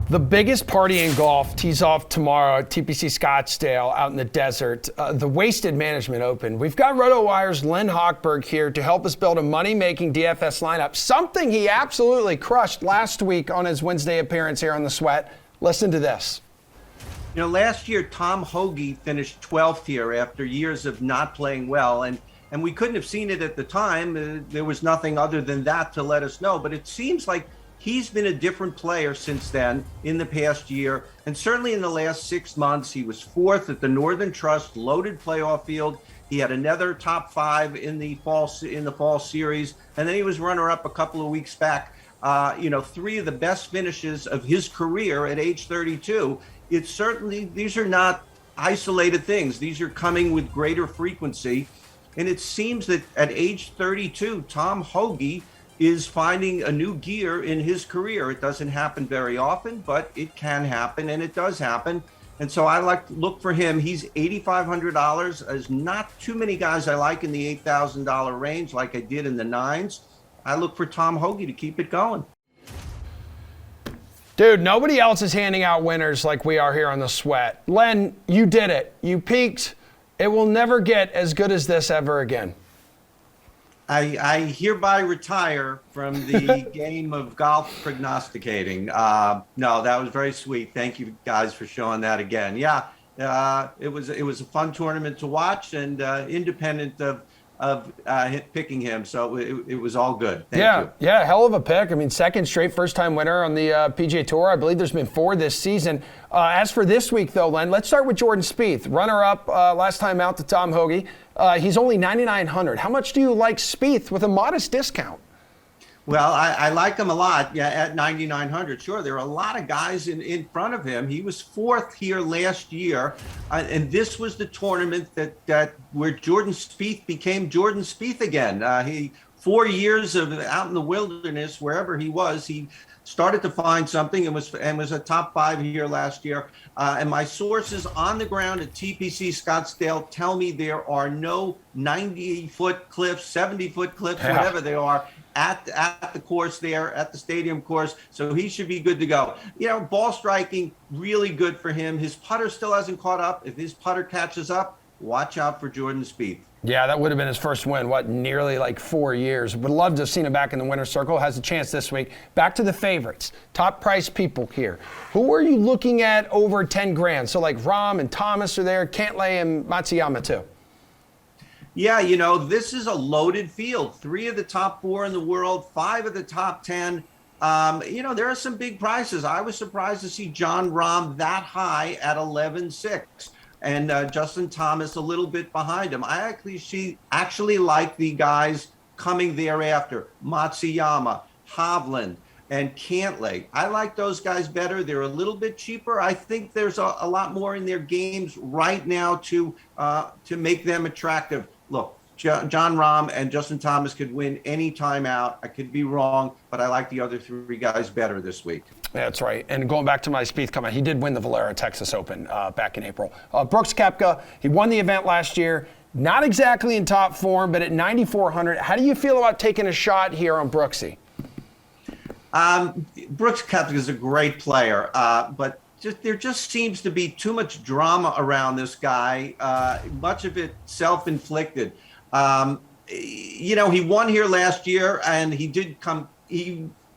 The biggest party in golf tees off tomorrow at TPC Scottsdale out in the desert, the Wasted Management Open. We've got Rotowire's Len Hochberg here to help us build a money-making DFS lineup, something he absolutely crushed last week on his Wednesday appearance here on The Sweat. Listen to this. You know, last year, Tom Hoge finished 12th here after years of not playing well, and we couldn't have seen it at the time. There was nothing other than that to let us know, but it seems like he's been a different player since then in the past year, and certainly in the last 6 months. He was fourth at the Northern Trust loaded playoff field. He had another top five in the fall series, and then he was runner-up a couple of weeks back. Three of the best finishes of his career at age 32. It's certainly, these are not isolated things. These are coming with greater frequency, and it seems that at age 32, Tom Hoge is finding a new gear in his career. It doesn't happen very often, but it can happen, and it does happen. And so I like to look for him. He's $8,500. There's not too many guys I like in the $8,000 range like I did in the nines. I look for Tom Hoge to keep it going. Dude, nobody else is handing out winners like we are here on The Sweat. Len, you did it. You peaked. It will never get as good as this ever again. I hereby retire from the game of golf prognosticating. No, that was very sweet. Thank you guys for showing that again. Yeah, it was a fun tournament to watch, and independent of picking him, so it was all good. Thank you. Yeah, hell of a pick. I mean, second straight first-time winner on the PGA Tour. I believe there's been 4 this season. As for this week, though, Len, let's start with Jordan Spieth, runner-up last time out to Tom Hoge. He's only $9,900. How much do you like Spieth with a modest discount? Well, I like him a lot. Yeah, at $9,900. Sure, there are a lot of guys in front of him. He was fourth here last year, and this was the tournament that where Jordan Spieth became Jordan Spieth again. He 4 years of out in the wilderness, wherever he was, he started to find something and was a top 5 here last year. And my sources on the ground at TPC Scottsdale tell me there are no 90-foot cliffs, 70-foot cliffs, whatever they are, at the course there, at the stadium course. So he should be good to go. You know, ball striking, really good for him. His putter still hasn't caught up. If his putter catches up, watch out for Jordan Spieth. Yeah, that would have been his first win, nearly 4 years. Would love to have seen him back in the winner's circle. Has a chance this week. Back to the favorites. Top price people here. Who are you looking at over 10 grand? So Rahm and Thomas are there, Cantlay and Matsuyama too. Yeah, this is a loaded field. 3 of the top 4 in the world, 5 of the top 10. There are some big prices. I was surprised to see Jon Rahm that high at 11.6. And Justin Thomas a little bit behind him. I actually like the guys coming thereafter. Matsuyama, Hovland, and Cantlay. I like those guys better. They're a little bit cheaper. I think there's a lot more in their games right now to make them attractive. Look, Jon Rahm and Justin Thomas could win any time out. I could be wrong, but I like the other 3 guys better this week. Yeah, that's right. And going back to my Spieth comment, he did win the Valero Texas Open back in April. Brooks Koepka, he won the event last year. Not exactly in top form, but at 9,400. How do you feel about taking a shot here on Brooksy? Brooks Koepka is a great player, but there just seems to be too much drama around this guy, much of it self-inflicted. He won here last year, and he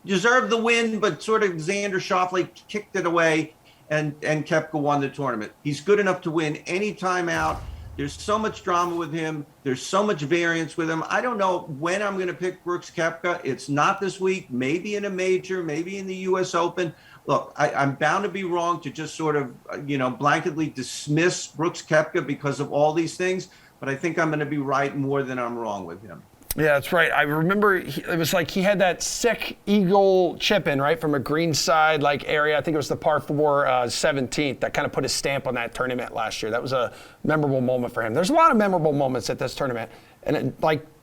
deserved the win, but sort of Xander Schauffele kicked it away, and Koepka won the tournament. He's good enough to win any time out. There's so much drama with him. There's so much variance with him. I don't know when I'm going to pick Brooks Koepka. It's not this week, maybe in a major, maybe in the U.S. Open. Look, I'm bound to be wrong to just sort of, blanketly dismiss Brooks Koepka because of all these things, but I think I'm going to be right more than I'm wrong with him. Yeah, that's right. I remember it was he had that sick eagle chip in, right, from a greenside area. I think it was the par 4 17th that kind of put a stamp on that tournament last year. That was a memorable moment for him. There's a lot of memorable moments at this tournament. And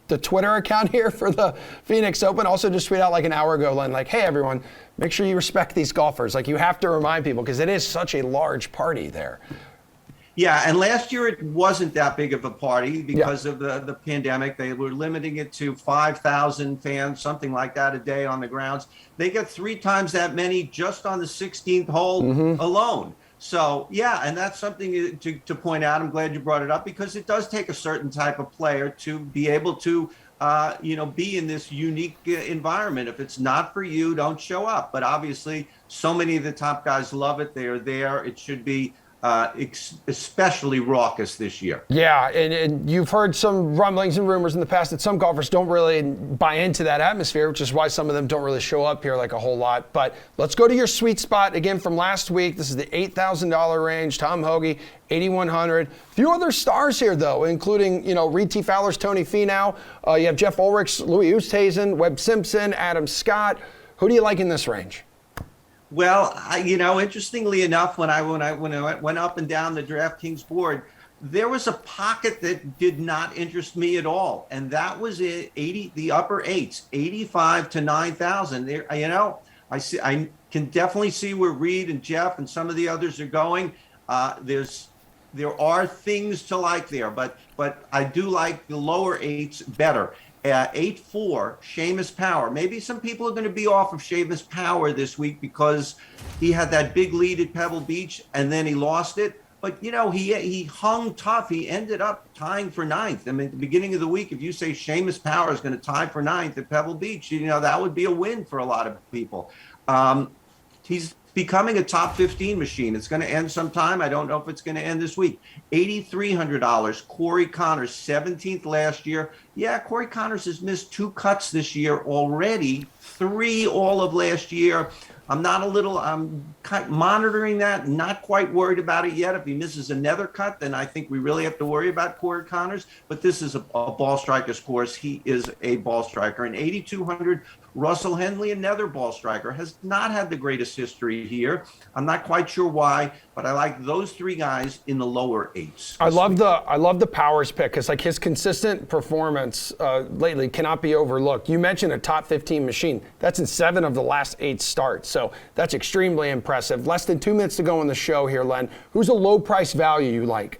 the Twitter account here for the Phoenix Open also just tweeted out an hour ago, Len, hey, everyone, make sure you respect these golfers. You have to remind people because it is such a large party there. Yeah, and last year it wasn't that big of a party because of the pandemic. They were limiting it to 5,000 fans, something like that, a day on the grounds. They get 3 times that many just on the 16th hole alone. So, yeah, and that's something to point out. I'm glad you brought it up because it does take a certain type of player to be able to, be in this unique environment. If it's not for you, don't show up. But obviously, so many of the top guys love it. They are there. It should be especially raucous this year. Yeah, and you've heard some rumblings and rumors in the past that some golfers don't really buy into that atmosphere, which is why some of them don't really show up here like a whole lot. But let's go to your sweet spot again from last week. This is the $8,000 range. Tom Hoge, 8,100. A few other stars here, though, including, Reed T. Fowler's Tony Finau. You have Jeff Ulrich's Louis Oosthuizen, Webb Simpson, Adam Scott. Who do you like in this range? Well, interestingly enough, when I went up and down the DraftKings board, there was a pocket that did not interest me at all, and that was the upper eights, 85 to 9,000. There, I can definitely see where Reed and Jeff and some of the others are going. There are things to like there, but I do like the lower eights better. 8-4, Seamus Power. Maybe some people are going to be off of Seamus Power this week because he had that big lead at Pebble Beach and then he lost it. But, he hung tough. He ended up tying for ninth. I mean, at the beginning of the week, if you say Seamus Power is going to tie for ninth at Pebble Beach, that would be a win for a lot of people. He's becoming a top 15 machine. It's going to end sometime. I don't know if it's going to end this week. $8,300. Corey Connors, 17th last year. Yeah, Corey Connors has missed 2 cuts this year already, 3 all of last year. I'm monitoring that, not quite worried about it yet. If he misses another cut, then I think we really have to worry about Corey Connors. But this is a ball striker's course. He is a ball striker. And 8,200, Russell Henley, another ball striker, has not had the greatest history here. I'm not quite sure why, but I like those 3 guys in the lower eights. I love the Powers pick because his consistent performance lately cannot be overlooked. You mentioned a top 15 machine. That's in 7 of the last 8 starts. So that's extremely impressive. Less than 2 minutes to go in the show here, Len. Who's a low price value you like?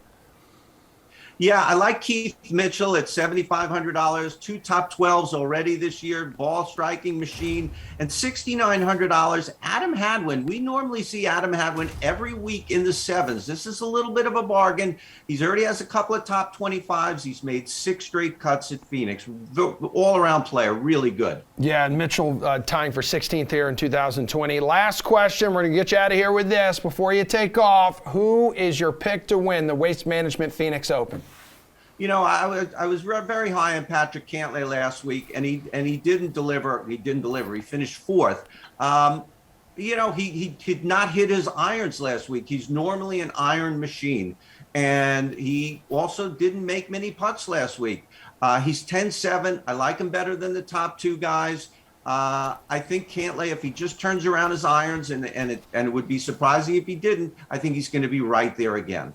Yeah, I like Keith Mitchell at $7,500. 2 top 12s already this year. Ball striking machine. And $6,900. Adam Hadwin. We normally see Adam Hadwin every week in the 7s. This is a little bit of a bargain. He's already has a couple of top 25s. He's made 6 straight cuts at Phoenix. All-around player. Really good. Yeah, and Mitchell tying for 16th here in 2020. Last question. We're going to get you out of here with this before you take off. Who is your pick to win the Waste Management Phoenix Open? I was very high on Patrick Cantlay last week, and he didn't deliver. He didn't deliver. He finished 4th. He did not hit his irons last week. He's normally an iron machine, and he also didn't make many putts last week. He's 10-7. I like him better than the top 2 guys. I think Cantlay, if he just turns around his irons, and it would be surprising if he didn't, I think he's going to be right there again.